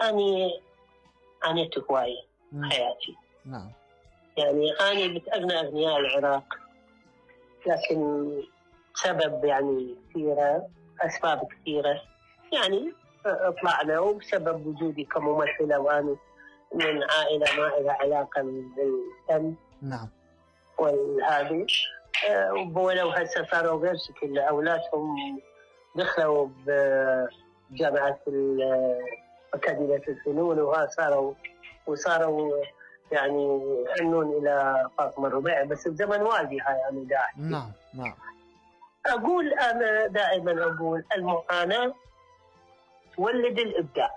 أني عانيت هواية حياتي. نعم، يعني أنا بتأغنى أغنياء العراق، لكن بسبب يعني كثيرة، أسباب كثيرة يعني طلعنا، وبسبب وجودي كممثلة وأنا من عائلة ما لها علاقة بالفن. نعم. والهذه ولو هسه صاروا غير شكل، أولادهم دخلوا بجامعة أكاديمية الفنون وصاروا يعني يحنون إلى فاطمة الربيعي، بس بزمن والدي هاي أنا دا أحكي. نعم نعم. أنا دائما أقول المعاناة تولد الإبداع.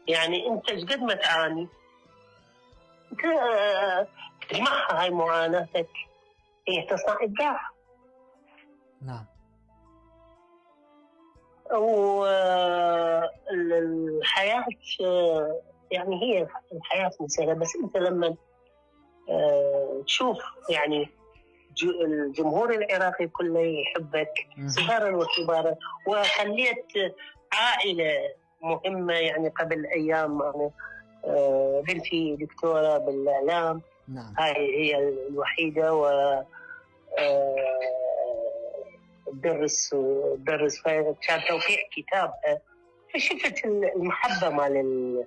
يعني أنت قد ما تعاني تجمعها هاي معاناتك هي تصنع إبداع. نعم. والحياة يعني هي الحياة مسألة، بس أنت لما تشوف يعني الجمهور العراقي كله يحبك صغارا وكبارا، وخليت عائلة مهمة. يعني قبل أيام أنا بنتي دكتورة بالإعلام. نعم. هاي هي الوحيدة و درس كان توقيع كتابها، فشفت المحبة مال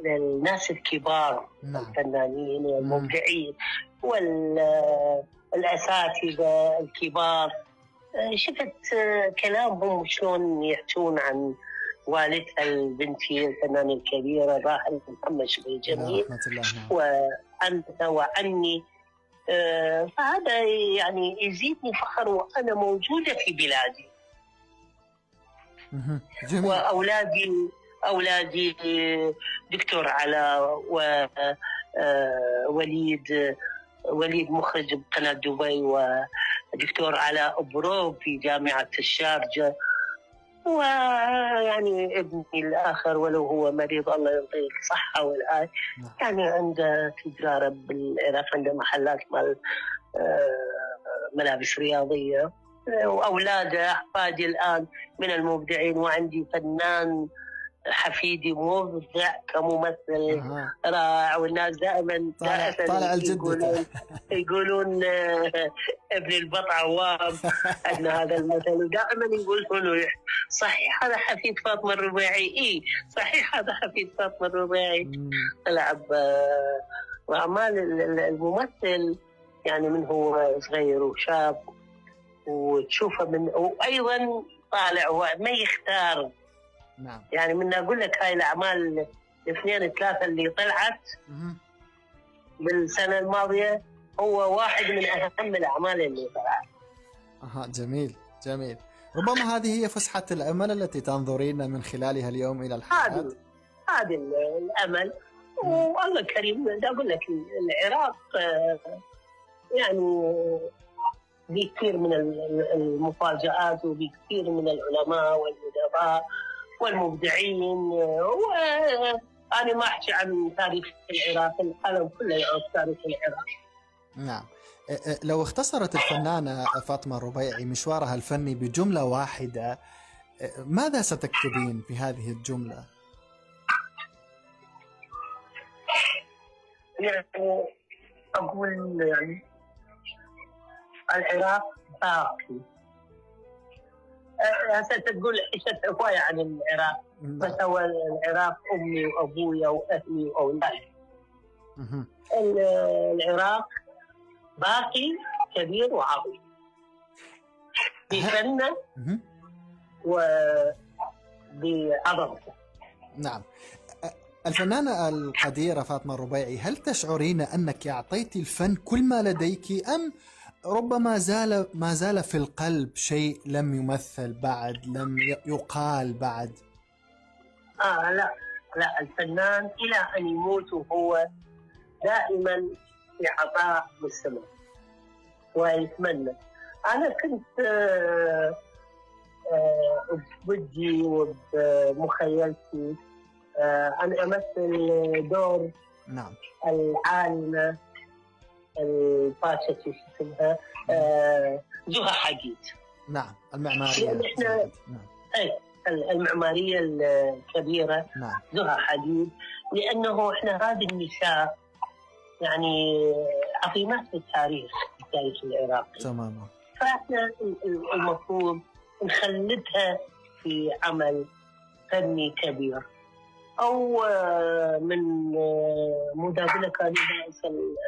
الناس الكبار. نعم. الفنانين والمبدعين والأساتذة الكبار، شفت كلامهم شلون يحكون عن والدها البنتي الفنانة الكبيرة الراحل محمد شبيل جميل وعنها وعني. فهذا يعني يزيدني فخر وأنا موجودة في بلادي. وأولادي دكتور علاء ووليد مخرج بقناة دبي، ودكتور علاء بروب في جامعة الشارجة، ويعني ابني الآخر ولو هو مريض الله يعطيه الصحة والآن يعني عنده تجارة بالعراق، عنده محلات مال ملابس رياضية، وأولاده أحفادي الآن من المبدعين، وعندي فنان حفيدي مبدع كممثل رائع. والناس دائما طالع الجدة يقولون ابن البط عوام أن هذا المثل، ودائما يقولون صحيح هذا حفيد فاطمة الربيعي. صحيح هذا حفيد فاطمة الربيعي. لعب وأعمال الممثل يعني من هو صغير وشاب، وتشوفه من وأيضا طالع هو ما يختار. نعم. يعني من أقول لك هاي الأعمال 2-3 اللي طلعت بالسنة الماضية هو واحد من أهم الأعمال اللي طلعت. جميل جميل. ربما هذه هي فسحة الأمل التي تنظرين من خلالها اليوم إلى الحياة. هذا الأمل. والله كريم، أقول لك العراق يعني بكثير من المفاجآت وبكثير من العلماء والأدباء والمبدعين. وأنا ما أحكي عن تاريخ العراق، العالم كله يعرف تاريخ العراق. نعم. لو اختصرت الفنانة فاطمة الربيعي مشوارها الفني بجملة واحدة، ماذا ستكتبين في هذه الجملة؟ يعني أقول يعني العراق باقي. هسه تقول حشت هواية عن العراق، بس هو العراق أمي وأبويا وأهلي وأولادي. العراق باقي كبير وعظيم بفنه وبعظمته. نعم. الفنانة القديرة فاطمة الربيعي، هل تشعرين أنك أعطيتي الفن كل ما لديك، أم ربما ما زال في القلب شيء لم يمثل بعد، لم يقال بعد؟ لا الفنان إلى أن يموت وهو دائما في عطاء مستمر ويتمنى. أنا كنت بودي وبمخيلتي أن أمثل دور نعم العالمة الباشا شو اسمها زهى حديد. نعم المعمارية. المعمارية الكبيرة. نعم. زهى حديد، لأنه إحنا هذه النساء يعني عظيمات في التاريخ. التاريخ العراقي. تماما. فاحنا المفروض نخلدها في عمل فني كبير، او من مدابله كان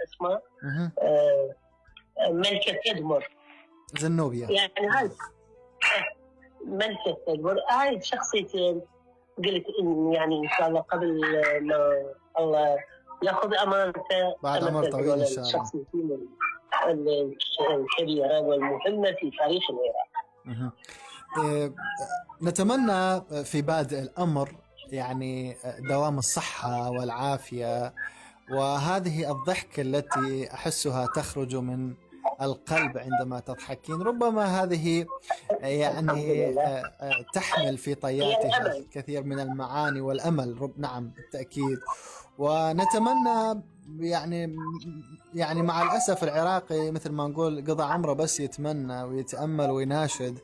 اسمها ملكة إدمر زنوبيا. يعني هاي ملكة إدمر، هاي شخصيتين قلت إن يعني إن شاء الله قبل ما الله ياخذ أمانته بعد عمر طويل إن شاء الله، الشخصيتين الكبيرة والمهمة في تاريخ العراق. نتمنى في بادئ الأمر يعني دوام الصحة والعافية، وهذه الضحكة التي أحسها تخرج من القلب عندما تضحكين، ربما هذه يعني تحمل في طياتها الكثير من المعاني والأمل. نعم بالتأكيد. ونتمنى يعني مع الأسف العراقي مثل ما نقول قضى عمره بس يتمنى ويتأمل ويناشد،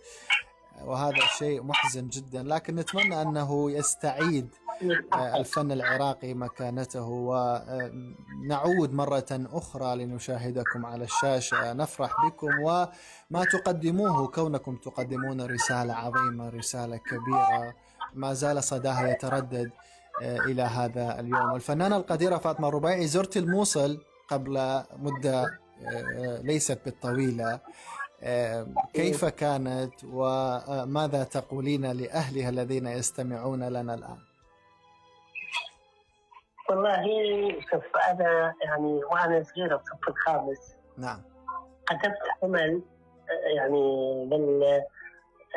وهذا شيء محزن جدا، لكن نتمنى أنه يستعيد الفن العراقي مكانته، ونعود مرة أخرى لنشاهدكم على الشاشة، نفرح بكم وما تقدموه، كونكم تقدمون رسالة عظيمة، رسالة كبيرة ما زال صداها يتردد إلى هذا اليوم. الفنانة القديرة فاطمة الربيعي، زرت الموصل قبل مدة ليست بالطويلة، كيف كانت وماذا تقولين لأهلها الذين يستمعون لنا الآن؟ والله شوف، أنا يعني وأنا صغيرة في الصف الخامس نعم كتبت عمل يعني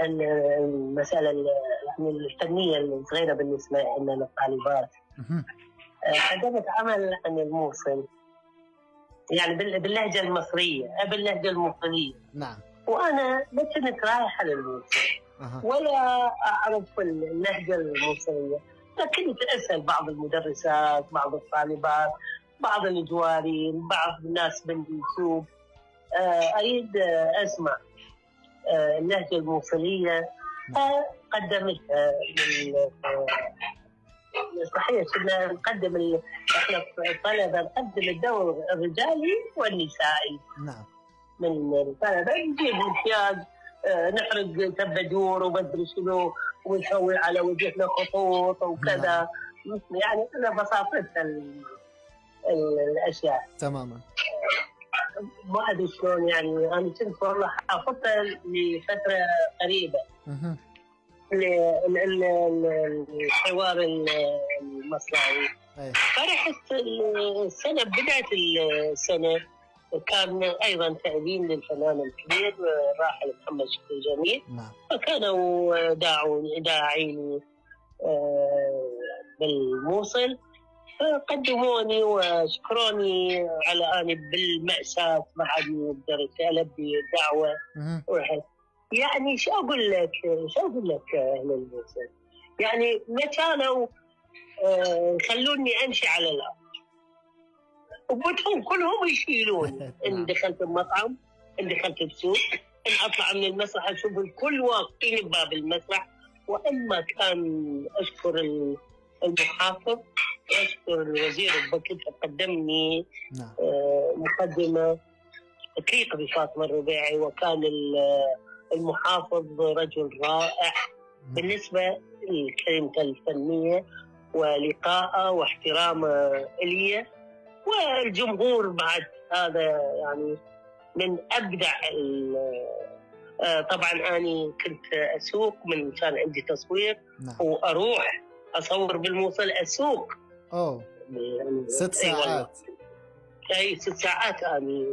المسألة يعني الفنية الصغيرة بالنسبة لنا للطالبات. كتبت عمل عن الموصل يعني باللهجة المصرية، باللهجة الموصلية. نعم. وأنا ما كنت رايحة للموصل ولا أعرف اللهجة الموصلية، لكن أسأل بعض المدرسات، بعض الطالبات، بعض الجوارين، بعض الناس بالسوق، أريد أسمع اللهجة الموصلية، فقدمتها صحيح كنا نقدم احنا الطلبه نقدم الدور الرجالي والنسائي. نعم. من الطلبه نجيب امتياز، نحرق تبدور ومدري شنو، ونسوي على وجهنا خطوط وكذا. يعني انا بساطتها الاشياء تماما. ما ادري شلون، يعني انا كنت والله حافظتها لفتره قريبه. الحوار المصراوي. فرحت السنة، بداية السنة كان أيضا تأذين للفنان الكبير راحل محمد شكري جميل. فكانوا داعيني بالموصل، فقدموني وشكروني على أني بالمأساة ما عاد أقدر ألبي الدعوة. يعني شو أقول لك أهل الموصل، يعني ما كانوا خلوني أمشي على الأرض، وبدهم كلهم يشيلون. إن دخلت المطعم، إن دخلت بسوق، إن أطلع من المسرح أشوف الكل واقفين بباب المسرح. وأما كان أشكر المحافظ وأشكر الوزير بوقتها، قدمني مقدمة تليق بفاطمة الربيعي، وكان المحافظ رجل رائع بالنسبة لكلمته الفنية ولقاءه واحترامه إلي، والجمهور بعد هذا يعني من أبدع. طبعا أنا كنت أسوق، من كان عندي تصوير وأروح أصور بالموصل، أسوق يعني 6 ساعات. أي 6 ساعات. أنا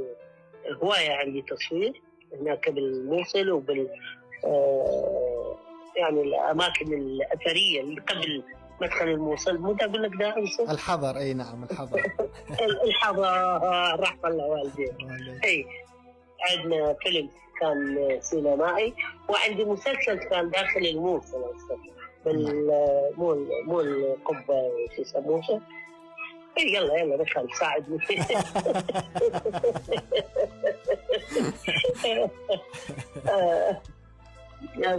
هواية عندي تصوير هناك بالموصل وبال يعني الأماكن الأثرية اللي قبل مدخل الموصل. مو أقول لك ده الحضر. أي نعم الحضر. الحضر رحمة الله والديه. أي عندنا فيلم كان سينمائي، وعندي مسلسل كان داخل الموصل مو القبة شو يسموها. يلا دخل ساعدني.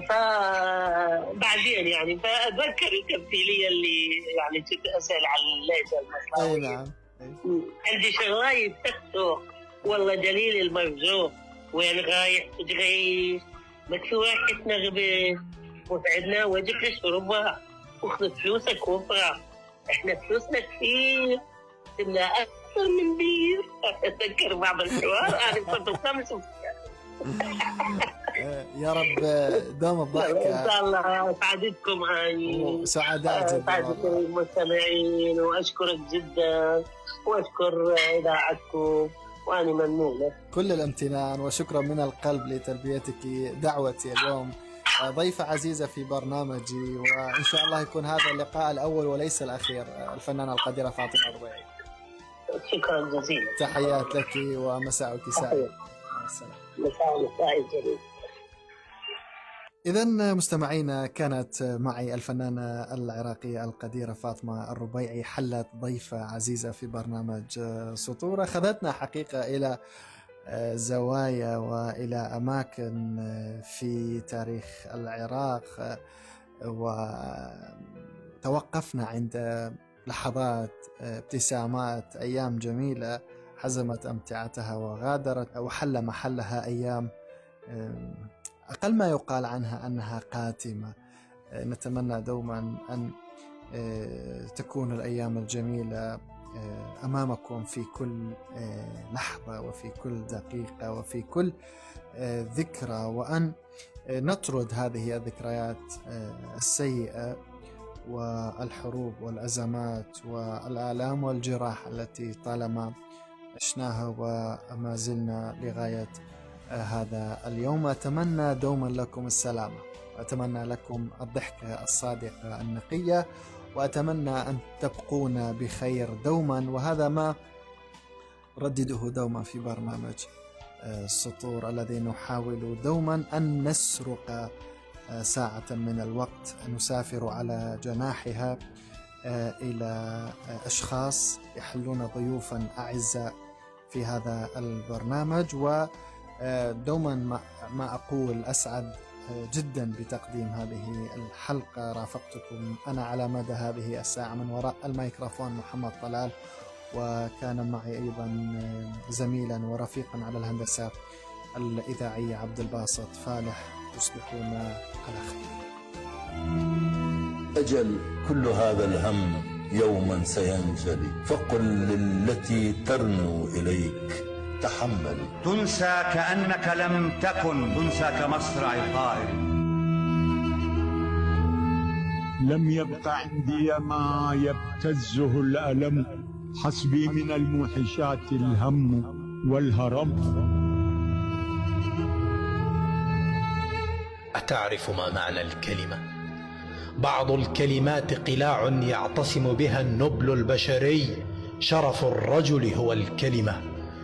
فبعدين يعني فأتذكر التمثيلية اللي يعني كنت أسأل عن اللهجة المصرية. نعم. عندي شغاية تخسق والله جليل المرزوق، وين رايح تجريش؟ ما تروح تنغبش وتعدنا وجهك شربة وخذ فلوسك وفرح. احنا فلوسنا كثير، سمنا اكثر من بير. اتذكر بعض الحوار انا كنت 5 يا رب دوم الضحك. ان شاء الله سعادتكم هاي سعداء جدا سعادة المستمعين، واشكرك جدا واشكر اذاعتكم وانا ممنونه. كل الامتنان وشكرا من القلب لتلبيتك دعوتي اليوم ضيفة عزيزة في برنامجي، وإن شاء الله يكون هذا اللقاء الأول وليس الأخير. الفنانة القديرة فاطمة الربيعي، شكرا جزيلا. تحيات لك ومساءك سعيد. مع السلامة. مساء سعيد جدا. إذن مستمعينا، كانت معي الفنانة العراقية القديرة فاطمة الربيعي، حلت ضيفة عزيزة في برنامج سطور. أخذتنا حقيقة إلى زوايا وإلى أماكن في تاريخ العراق، وتوقفنا عند لحظات، ابتسامات، أيام جميلة حزمت أمتعتها وغادرت، وحل محلها أيام أقل ما يقال عنها أنها قاتمة. نتمنى دوما أن تكون الأيام الجميلة أمامكم في كل لحظة وفي كل دقيقة وفي كل ذكرى، وأن نطرد هذه الذكريات السيئة والحروب والأزمات والآلام والجراح التي طالما عشناها وما زلنا لغاية هذا اليوم. أتمنى دوما لكم السلامة، وأتمنى لكم الضحكة الصادقة النقية، وأتمنى أن تبقون بخير دوما، وهذا ما ردده دوما في برنامج السطور الذي نحاول دوما أن نسرق ساعة من الوقت، نسافر على جناحها إلى أشخاص يحلون ضيوفا أعزاء في هذا البرنامج. ودوما ما أقول أسعد جدا بتقديم هذه الحلقة. رافقتكم أنا على مدى هذه الساعة من وراء الميكروفون محمد طلال، وكان معي أيضا زميلا ورفيقا على الهندسة الإذاعية عبد الباسط فالح. تصبحون على خير. أجل كل هذا الهم يوما سينجلي، فقل للتي ترنو إليك تحملي. تنسى كأنك لم تكن، تنسى كمصرع طائر. لم يبق عندي ما يبتزه الألم، حسبي من الموحشات الهم والهرم. أتعرف ما معنى الكلمة؟ بعض الكلمات قلاع يعتصم بها النبل البشري. شرف الرجل هو الكلمة،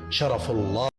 شرف الله